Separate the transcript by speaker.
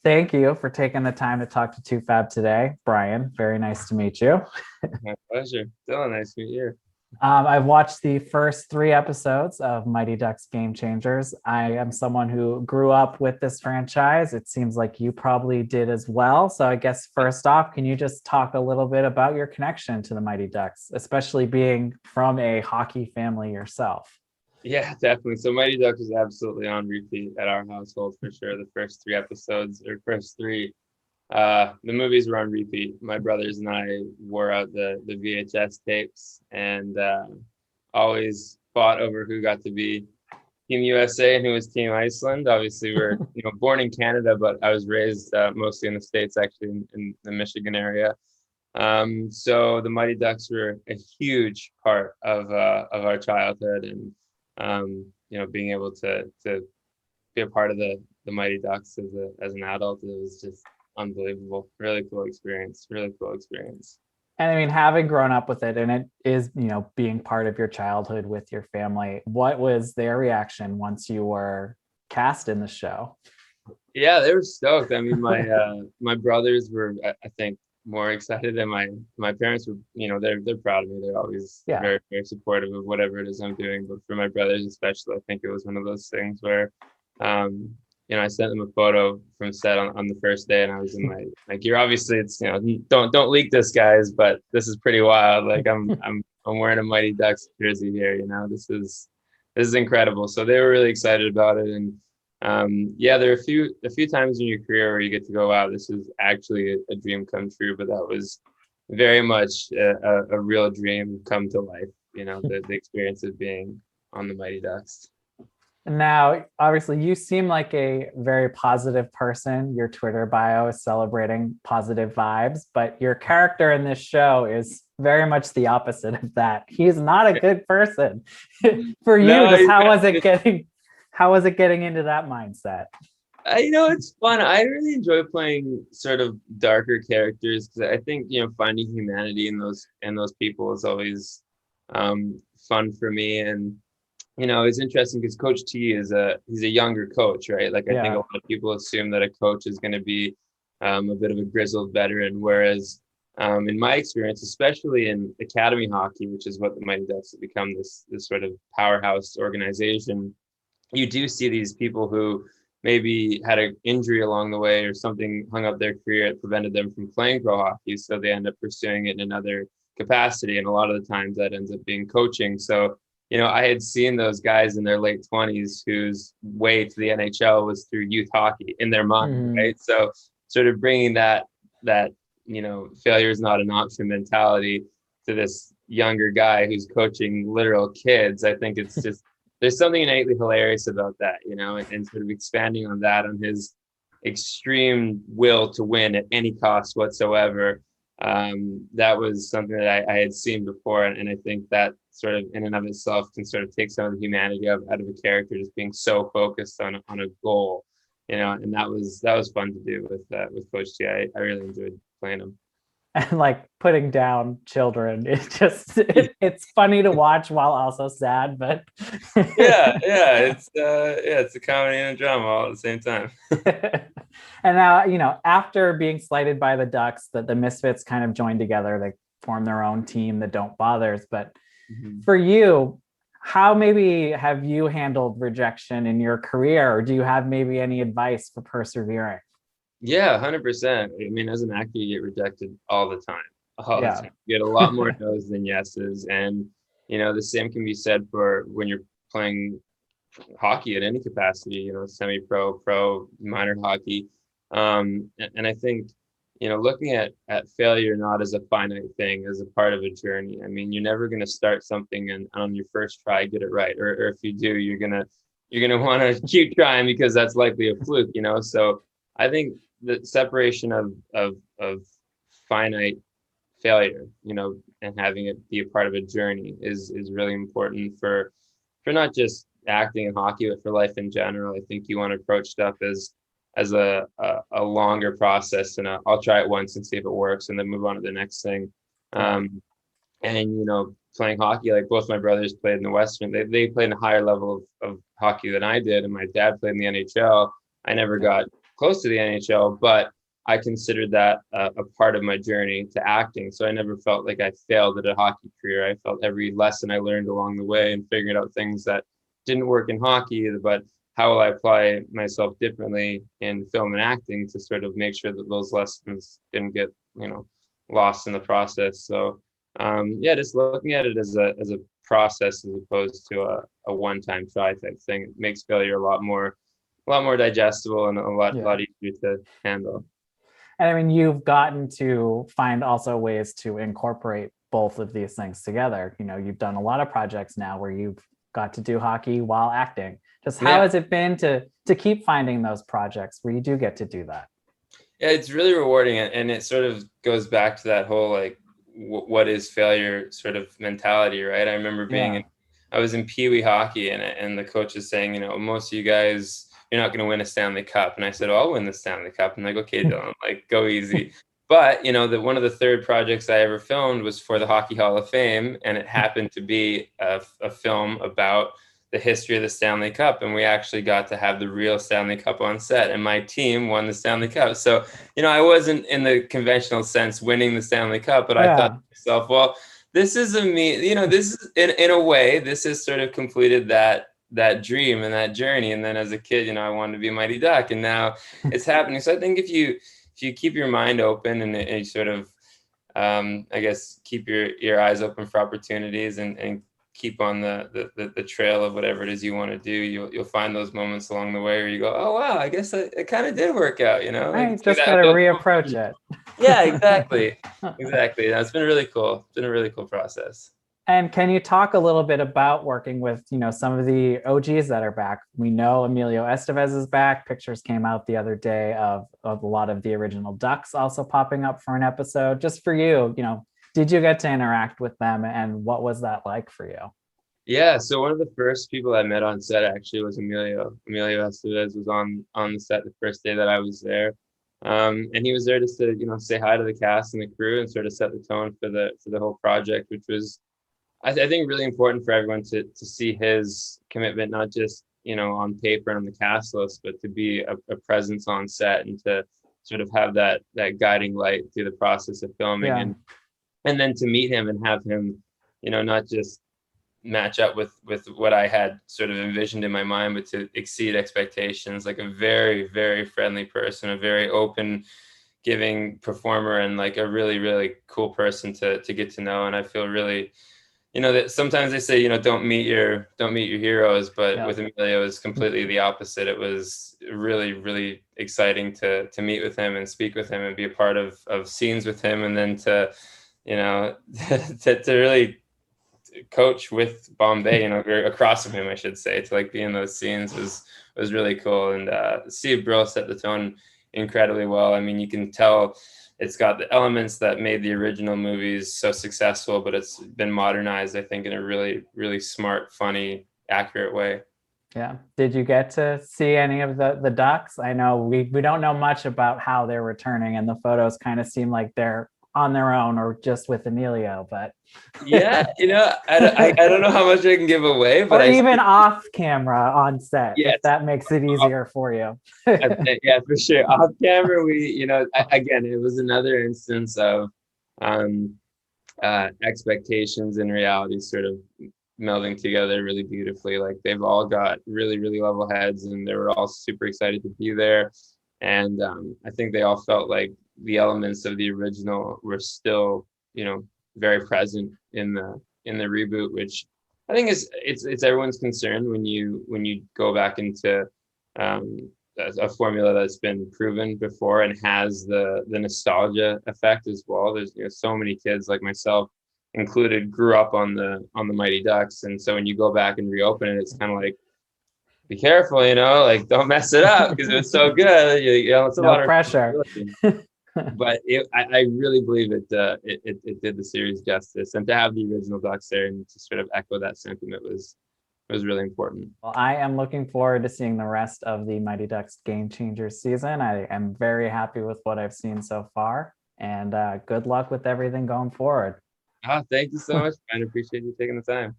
Speaker 1: thank you for taking the time to talk to toofab today. Brian, very nice to meet you.
Speaker 2: My pleasure. Dylan, nice to meet you.
Speaker 1: I've watched the first three episodes of Mighty Ducks Game Changers. I am someone who grew up with this franchise. It seems like you probably did as well. So I guess first off, can you just talk a little bit about your connection to the Mighty Ducks, especially being from a hockey family yourself?
Speaker 2: Yeah, definitely. So Mighty Ducks was absolutely on repeat at our household for sure. The first three episodes or first three, the movies were on repeat. My brothers and I wore out the VHS tapes and always fought over who got to be Team USA and who was Team Iceland. Obviously, we're born in Canada, but I was raised mostly in the States, actually in the Michigan area. So the Mighty Ducks were a huge part of our childhood, and being able to be a part of the Mighty Ducks as an adult, it was just unbelievable. Really cool experience. Really cool experience.
Speaker 1: And I mean, having grown up with it, and it is, being part of your childhood with your family, what was their reaction once you were cast in the show?
Speaker 2: Yeah, they were stoked. I mean, my brothers were, I think, more excited, and my parents were, they're proud of me. They're always
Speaker 1: Yeah.
Speaker 2: very, very supportive of whatever it is I'm doing. But for my brothers especially, I think it was one of those things where I sent them a photo from set on the first day, and I was in my gear. Obviously, it's don't leak this, guys, but this is pretty wild. Like I'm wearing a Mighty Ducks jersey here. This is incredible. So they were really excited about it, and there are a few times in your career where you get to go, wow, this is actually a dream come true. But that was very much a real dream come to life. The experience of being on the Mighty Ducks.
Speaker 1: Now, obviously, you seem like a very positive person. Your Twitter bio is celebrating positive vibes, but your character in this show is very much the opposite of that. He's not a good person. For you,
Speaker 2: No,
Speaker 1: how was it getting into that mindset?
Speaker 2: It's fun. I really enjoy playing sort of darker characters because I think finding humanity in those people is always fun for me. And it's interesting because Coach T he's a younger coach, right? Like, I think a lot of people assume that a coach is going to be a bit of a grizzled veteran, whereas in my experience, especially in academy hockey, which is what the Mighty Ducks have become, this sort of powerhouse organization, you do see these people who maybe had an injury along the way or something hung up their career that prevented them from playing pro hockey, so they end up pursuing it in another capacity, and a lot of the times that ends up being coaching. So I had seen those guys in their late 20s whose way to the NHL was through youth hockey in their mind, right? So sort of bringing that failure is not an option mentality to this younger guy who's coaching literal kids. I think it's just there's something innately hilarious about that, and sort of expanding on that, on his extreme will to win at any cost whatsoever. That was something that I had seen before, and I think that sort of in and of itself can sort of take some of the humanity out of a character just being so focused on a goal, and that was fun to do with Coach T. I really enjoyed playing him.
Speaker 1: And like putting down children, it's funny to watch while also sad, but
Speaker 2: it's a comedy and a drama all at the same time.
Speaker 1: And now, after being slighted by the Ducks, that the Misfits kind of joined together, they form their own team, the Don't Bothers. But for you, how maybe have you handled rejection in your career, or do you have maybe any advice for persevering?
Speaker 2: Yeah, 100%. I mean, as an actor, you get rejected all the time. All the time. You get a lot more no's than yeses. And, the same can be said for when you're playing hockey at any capacity, semi-pro, pro, minor hockey. And I think, looking at failure not as a finite thing, as a part of a journey. I mean, you're never going to start something and on your first try get it right. Or if you do, you're gonna want to keep trying because that's likely a fluke, So I think the separation of finite failure, and having it be a part of a journey is really important for not just acting in hockey, but for life in general. I think you want to approach stuff as a longer process, and I'll try it once and see if it works, and then move on to the next thing. And playing hockey, like both my brothers played in the Western, they played in a higher level of hockey than I did, and my dad played in the NHL. I never got close to the NHL, but I considered that a part of my journey to acting. So I never felt like I failed at a hockey career. I felt every lesson I learned along the way and figuring out things that didn't work in hockey, but how will I apply myself differently in film and acting to sort of make sure that those lessons didn't get, lost in the process. So just looking at it as a process as opposed to a one-time try type thing. It makes failure a lot more digestible and a lot easier to handle.
Speaker 1: And I mean, you've gotten to find also ways to incorporate both of these things together. You've done a lot of projects now where you've got to do hockey while acting. Just how has it been to keep finding those projects where you do get to do that?
Speaker 2: Yeah, it's really rewarding, and it sort of goes back to that whole like what is failure sort of mentality, right? I remember I was in Pee Wee hockey, and the coach is saying, most of you guys, you're not going to win a Stanley Cup. And I said, I'll win the Stanley Cup. And like, okay, Dylan, like, go easy. But, one of the third projects I ever filmed was for the Hockey Hall of Fame. And it happened to be a film about the history of the Stanley Cup. And we actually got to have the real Stanley Cup on set. And my team won the Stanley Cup. So, I wasn't in the conventional sense winning the Stanley Cup, but I thought to myself, well, this is this is in a way, this has sort of completed that dream and that journey. And then as a kid, I wanted to be a Mighty Duck, and now it's happening. So I think if you keep your mind open and you sort of, I guess, keep your eyes open for opportunities and keep on the trail of whatever it is you want to do, you'll find those moments along the way where you go, oh, wow, I guess it kind of did work out,
Speaker 1: Right, just got to reapproach it.
Speaker 2: Yeah, exactly. Exactly. It's been really cool. It's been a really cool process.
Speaker 1: And can you talk a little bit about working with, some of the OGs that are back? We know Emilio Estevez is back. Pictures came out the other day of a lot of the original Ducks also popping up for an episode. Just for you, did you get to interact with them, and what was that like for you?
Speaker 2: Yeah, so one of the first people I met on set actually was Emilio. Emilio Estevez was on the set the first day that I was there. And he was there just to, say hi to the cast and the crew and sort of set the tone for the whole project, which was, I think, really important for everyone to see his commitment, not just, on paper and on the cast list, but to be a presence on set and to sort of have that guiding light through the process of filming. And then to meet him and have him, not just match up with what I had sort of envisioned in my mind, but to exceed expectations. Like a very, very friendly person, a very open, giving performer, and like a really, really cool person to get to know. And I feel really, that sometimes they say, don't meet your heroes, but with Emilio, it's completely the opposite. It was really, really exciting to meet with him and speak with him and be a part of scenes with him, and then to to really coach with Bombay, across from him, I should say, to like be in those scenes was really cool. And Steve Brill set the tone incredibly well. I mean, you can tell it's got the elements that made the original movies so successful, but it's been modernized, I think, in a really, really smart, funny, accurate way.
Speaker 1: Yeah. Did you get to see any of the Ducks? I know we don't know much about how they're returning, and the photos kind of seem like they're on their own or just with Emilio, but
Speaker 2: yeah, I don't know how much I can give away, but
Speaker 1: even off camera on set,
Speaker 2: yes,
Speaker 1: if that makes it easier for you.
Speaker 2: Yeah, for sure. Off camera, we, again, it was another instance of expectations and reality sort of melding together really beautifully. Like they've all got really, really level heads, and they were all super excited to be there. And I think they all felt like the elements of the original were still, very present in the reboot, which I think it's everyone's concern when you go back into a formula that's been proven before and has the nostalgia effect as well. There's so many kids like myself included grew up on the Mighty Ducks, and so when you go back and reopen it, it's kind of like, be careful, like don't mess it up because it was so good. It's a lot of
Speaker 1: pressure.
Speaker 2: But I really believe it did the series justice, and to have the original Ducks there and to sort of echo that sentiment was really important.
Speaker 1: Well, I am looking forward to seeing the rest of the Mighty Ducks Game Changers season. I am very happy with what I've seen so far, and good luck with everything going forward.
Speaker 2: Thank you so much, man. I appreciate you taking the time.